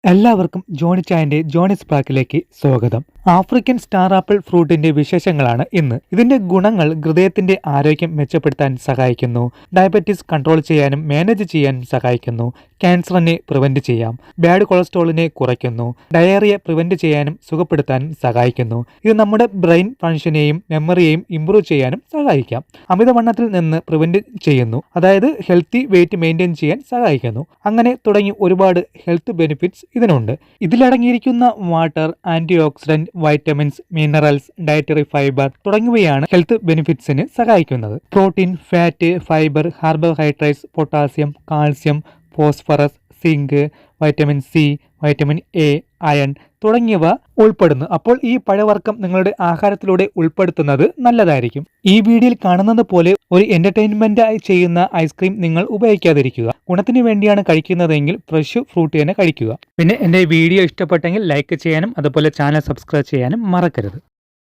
എല്ലാവർക്കും ജോണി ചായന്റെ ജോണിസ് പാക്കിലേക്ക് സ്വാഗതം. ആഫ്രിക്കൻ സ്റ്റാർ ആപ്പിൾ ഫ്രൂട്ടിന്റെ വിശേഷങ്ങളാണ് ഇന്ന്. ഇതിന്റെ ഗുണങ്ങൾ ഹൃദയത്തിന്റെ ആരോഗ്യം മെച്ചപ്പെടുത്താൻ സഹായിക്കുന്നു, ഡയബറ്റീസ് കൺട്രോൾ ചെയ്യാനും മാനേജ് ചെയ്യാനും സഹായിക്കുന്നു, ക്യാൻസറിനെ പ്രിവെന്റ് ചെയ്യാം, ബാഡ് കൊളസ്ട്രോളിനെ കുറയ്ക്കുന്നു, ഡയറിയ പ്രിവെന്റ് ചെയ്യാനും സുഖപ്പെടുത്താനും സഹായിക്കുന്നു. ഇത് നമ്മുടെ ബ്രെയിൻ ഫംഗ്ഷനെയും മെമ്മറിയെയും ഇംപ്രൂവ് ചെയ്യാനും സഹായിക്കാം. അമിതവണ്ണത്തിൽ നിന്ന് പ്രിവെന്റ് ചെയ്യുന്നു, അതായത് ഹെൽത്തി വെയിറ്റ് മെയിൻറ്റെയിൻ ചെയ്യാൻ സഹായിക്കുന്നു. അങ്ങനെ തുടങ്ങി ഒരുപാട് ഹെൽത്ത് ബെനിഫിറ്റ്സ് ഇതിനുണ്ട്. ഇതിലടങ്ങിയിരിക്കുന്ന water, antioxidant, vitamins, minerals, dietary fibre തുടങ്ങിയവയാണ് ഹെൽത്ത് ബെനിഫിറ്റ്സിന് സഹായിക്കുന്നത്. Protein, fat, fibre, carbohydrates, potassium, calcium, phosphorus, zinc, vitamin C, vitamin A, iron തുടങ്ങിയവ ഉൾപ്പെടുന്നു. അപ്പോൾ ഈ പഴവർഗ്ഗം നിങ്ങളുടെ ആഹാരത്തിലൂടെ ഉൾപ്പെടുത്തുന്നത് നല്ലതായിരിക്കും. ഈ വീഡിയോയിൽ കാണുന്നത് പോലെ ഒരു എന്റർടൈൻമെന്റ് ആയി ചെയ്യുന്ന ഐസ്ക്രീം നിങ്ങൾ ഉപയോഗിക്കാതിരിക്കുക. ഗുണത്തിന് വേണ്ടിയാണ് കഴിക്കുന്നതെങ്കിൽ ഫ്രഷ് ഫ്രൂട്ട് തന്നെ കഴിക്കുക. പിന്നെ എൻ്റെ വീഡിയോ ഇഷ്ടപ്പെട്ടെങ്കിൽ ലൈക്ക് ചെയ്യാനും അതുപോലെ ചാനൽ സബ്സ്ക്രൈബ് ചെയ്യാനും മറക്കരുത്.